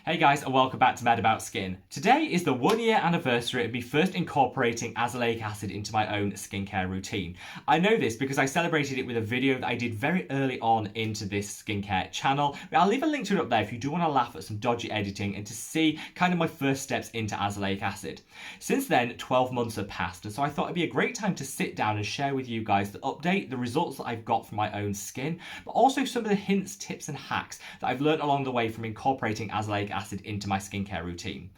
Hey guys, and welcome back to Mad About Skin. Today is the 1 year anniversary of me first incorporating azelaic acid into my own skincare routine. I know this because I celebrated it with a video that I did very early on into this skincare channel. I'll leave a link to it up there if you do want to laugh at some dodgy editing and to see kind of my first steps into azelaic acid. Since then, 12 months have passed, and so I thought it'd be a great time to sit down and share with you guys the update, the results that I've got from my own skin, but also some of the hints, tips and hacks that I've learned along the way from incorporating azelaic acid into my skincare routine.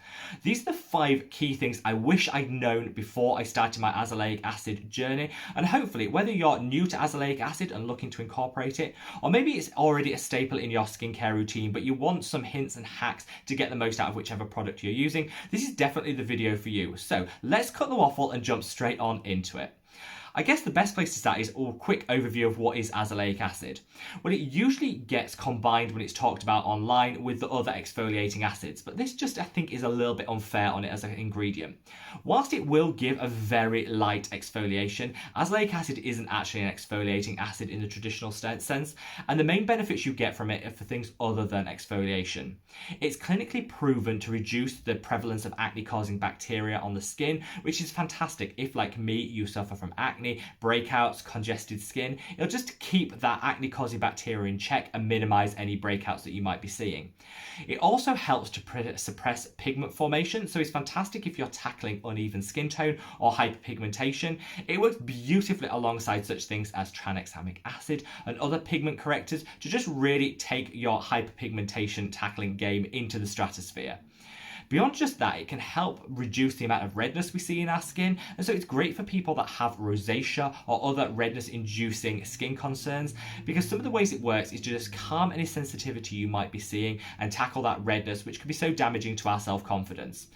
These are the 5 key things I wish I'd known before I started my azelaic acid journey, and hopefully whether you're new to azelaic acid and looking to incorporate it, or maybe it's already a staple in your skincare routine but you want some hints and hacks to get the most out of whichever product you're using, this is definitely the video for you. So let's cut the waffle and jump straight on into it. I guess the best place to start is a quick overview of what is azelaic acid. Well, it usually gets combined when it's talked about online with the other exfoliating acids, but this just I think is a little bit unfair on it as an ingredient. Whilst it will give a very light exfoliation, azelaic acid isn't actually an exfoliating acid in the traditional sense, and the main benefits you get from it are for things other than exfoliation. It's clinically proven to reduce the prevalence of acne-causing bacteria on the skin, which is fantastic if, like me, you suffer from acne, breakouts, congested skin. It'll just keep that acne-causing bacteria in check and minimize any breakouts that you might be seeing. It also helps to suppress pigment formation, so it's fantastic if you're tackling uneven skin tone or hyperpigmentation. It works beautifully alongside such things as tranexamic acid and other pigment correctors to just really take your hyperpigmentation tackling game into the stratosphere. Beyond just that, it can help reduce the amount of redness we see in our skin, and so it's great for people that have rosacea or other redness-inducing skin concerns, because some of the ways it works is to just calm any sensitivity you might be seeing and tackle that redness, which can be so damaging to our self-confidence.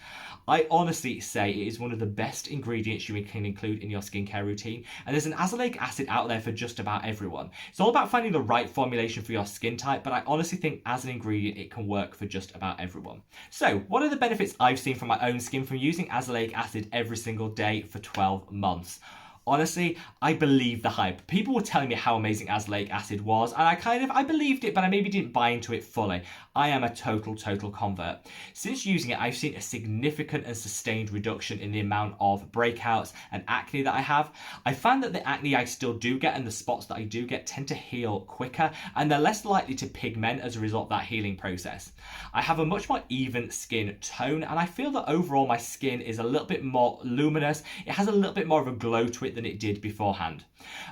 I honestly say it is one of the best ingredients you can include in your skincare routine, and there's an azelaic acid out there for just about everyone. It's all about finding the right formulation for your skin type, but I honestly think as an ingredient it can work for just about everyone. So what are the benefits I've seen from my own skin from using azelaic acid every single day for 12 months? Honestly, I believe the hype. People were telling me how amazing azelaic acid was, and I believed it, but I maybe didn't buy into it fully. I am a total convert. Since using it, I've seen a significant and sustained reduction in the amount of breakouts and acne that I have. I found that the acne I still do get and the spots that I do get tend to heal quicker, and they're less likely to pigment as a result of that healing process. I have a much more even skin tone, and I feel that overall my skin is a little bit more luminous. It has a little bit more of a glow to it than it did beforehand.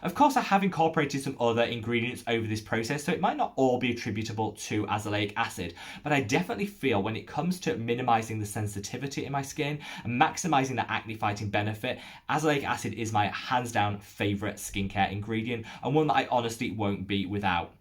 Of course, I have incorporated some other ingredients over this process, so it might not all be attributable to azelaic acid, but I definitely feel when it comes to minimizing the sensitivity in my skin and maximizing the acne fighting benefit, azelaic acid is my hands down favorite skincare ingredient and one that I honestly won't be without.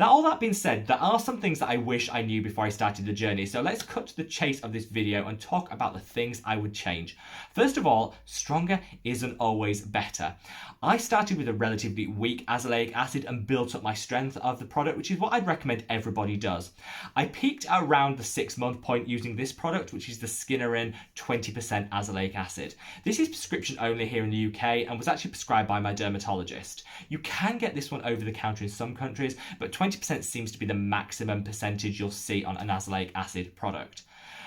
All that being said, there are some things that I wish I knew before I started the journey, so let's cut to the chase of this video and talk about the things I would change. First of all, stronger isn't always better. I started with a relatively weak azelaic acid and built up my strength of the product, which is what I'd recommend everybody does. I peaked around the 6-month point using this product, which is the Skinnerin 20% azelaic acid. This is prescription only here in the UK and was actually prescribed by my dermatologist. You can get this one over the counter in some countries, but 20% seems to be the maximum percentage you'll see on an azelaic acid product.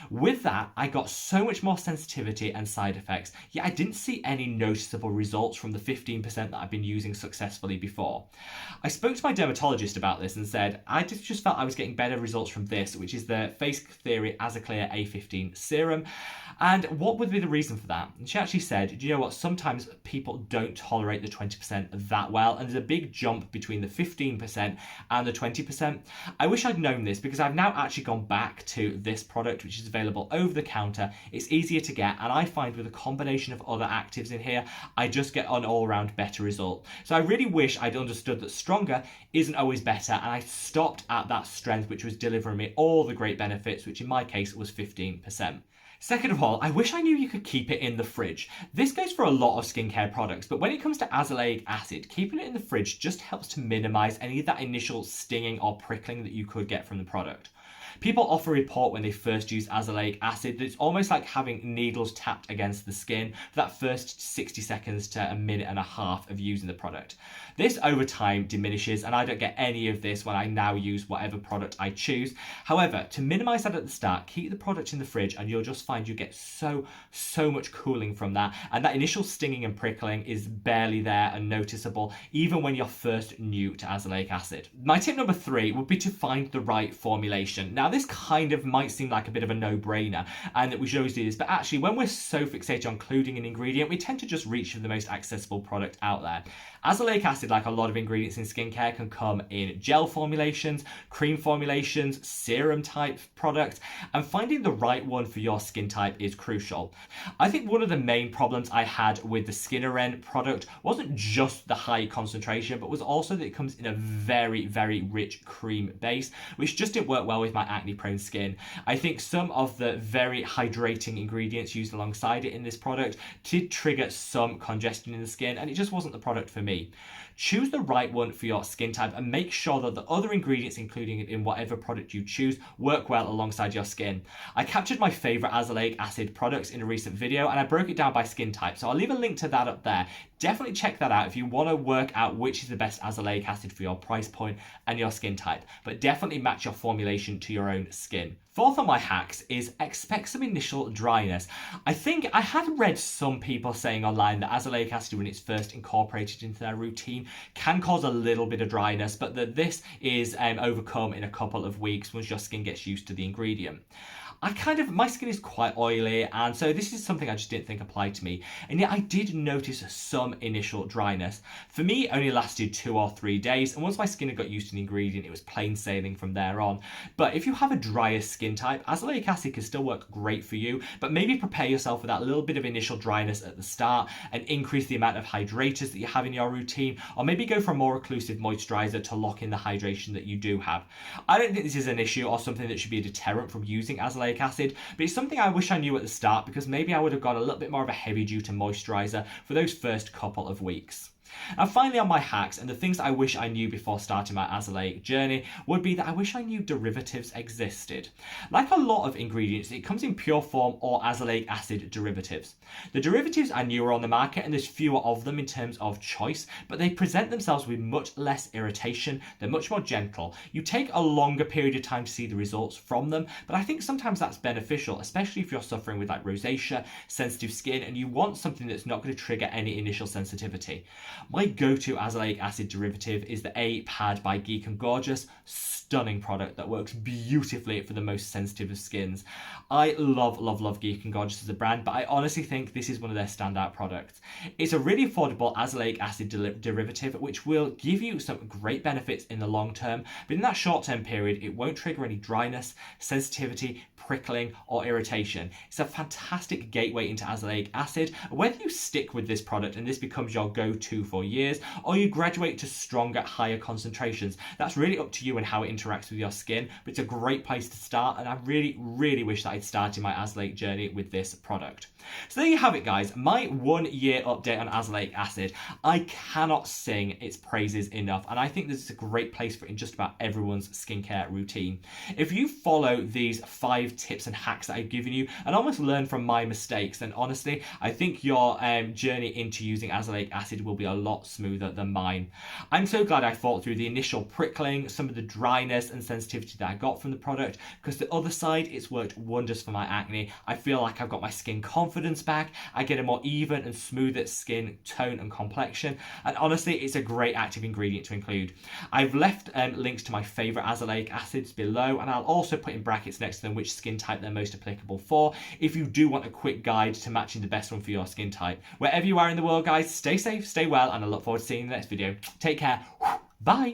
With that, I got so much more sensitivity and side effects, yet I didn't see any noticeable results from the 15% that I've been using successfully before. I spoke to my dermatologist about this and said I just felt I was getting better results from this, which is the Face Theory Azaclear A15 serum. And what would be the reason for that? And she actually said, do you know what, sometimes people don't tolerate the 20% that well, and there's a big jump between the 15% and the 20%. I wish I'd known this because I've now actually gone back to this product, which is available over the counter. It's easier to get, and I find with a combination of other actives in here, I just get an all-around better result. So I really wish I'd understood that stronger isn't always better, and I stopped at that strength, which was delivering me all the great benefits, which in my case was 15%. Second of all, I wish I knew you could keep it in the fridge. This goes for a lot of skincare products, but when it comes to azelaic acid, keeping it in the fridge just helps to minimize any of that initial stinging or prickling that you could get from the product. People often report when they first use azelaic acid that it's almost like having needles tapped against the skin for that first 60 seconds to a minute and a half of using the product. This over time diminishes, and I don't get any of this when I now use whatever product I choose. However, to minimize that at the start, keep the product in the fridge and you'll just find you get so much cooling from that, and that initial stinging and prickling is barely there and noticeable even when you're first new to azelaic acid. My tip number 3 would be to find the right formulation. Now this kind of might seem like a bit of a no-brainer and that we should always do this, but actually when we're so fixated on including an ingredient, we tend to just reach for the most accessible product out there. Azelaic acid, like a lot of ingredients in skincare, can come in gel formulations, cream formulations, serum type products, and finding the right one for your skin type is crucial. I think one of the main problems I had with the Skinner product wasn't just the high concentration, but was also that it comes in a very, very rich cream base, which just didn't work well with my acne prone skin. I think some of the very hydrating ingredients used alongside it in this product did trigger some congestion in the skin, and it just wasn't the product for me. Choose the right one for your skin type and make sure that the other ingredients included in whatever product you choose work well alongside your skin. I captured my favorite azelaic acid products in a recent video and I broke it down by skin type, so I'll leave a link to that up there. Definitely check that out if you want to work out which is the best azelaic acid for your price point and your skin type, but definitely match your formulation to your own skin. Fourth on my hacks is expect some initial dryness. I think I had read some people saying online that azelaic acid, when it's first incorporated into their routine, can cause a little bit of dryness, but that this is overcome in a couple of weeks once your skin gets used to the ingredient. My skin is quite oily, and so this is something I just didn't think applied to me, and yet I did notice some initial dryness. For me, it only lasted 2 or 3 days, and once my skin had got used to the ingredient, it was plain sailing from there on. But if you have a drier skin type, azelaic acid can still work great for you, but maybe prepare yourself for that little bit of initial dryness at the start and increase the amount of hydrators that you have in your routine, or maybe go for a more occlusive moisturizer to lock in the hydration that you do have. I don't think this is an issue or something that should be a deterrent from using azelaic acid, but it's something I wish I knew at the start, because maybe I would have got a little bit more of a heavy duty moisturizer for those first couple of weeks. And finally, on my hacks and the things I wish I knew before starting my azelaic journey would be that I wish I knew derivatives existed. Like a lot of ingredients, it comes in pure form or azelaic acid derivatives. The derivatives are newer on the market and there's fewer of them in terms of choice, but they present themselves with much less irritation. They're much more gentle. You take a longer period of time to see the results from them, but I think sometimes that's beneficial, especially if you're suffering with like rosacea, sensitive skin, and you want something that's not going to trigger any initial sensitivity. My go-to azelaic acid derivative is the A-Pad by Geek and Gorgeous. Stunning product that works beautifully for the most sensitive of skins. I love Geek and Gorgeous as a brand, but I honestly think this is one of their standout products. It's a really affordable azelaic acid derivative which will give you some great benefits in the long term, but in that short-term period it won't trigger any dryness, sensitivity, prickling or irritation. It's a fantastic gateway into azelaic acid. Whether you stick with this product and this becomes your go-to for years, or you graduate to stronger, higher concentrations, that's really up to you and how it interacts with your skin, but it's a great place to start, and I really wish that I'd started my azelaic journey with this product. So there you have it, guys, my 1 year update on azelaic acid. I cannot sing its praises enough, and I think this is a great place for it in just about everyone's skincare routine. If you follow these 5 tips and hacks that I've given you and almost learn from my mistakes, then honestly I think your journey into using azelaic acid will be a lot smoother than mine. I'm so glad I fought through the initial prickling, some of the dryness and sensitivity that I got from the product, because the other side, it's worked wonders for my acne. I feel like I've got my skin confidence back, I get a more even and smoother skin tone and complexion, and honestly it's a great active ingredient to include. I've left links to my favourite azelaic acids below, and I'll also put in brackets next to them which skin type they're most applicable for, if you do want a quick guide to matching the best one for your skin type. Wherever you are in the world, guys, stay safe, stay well, and I look forward to seeing you in the next video. Take care. Bye.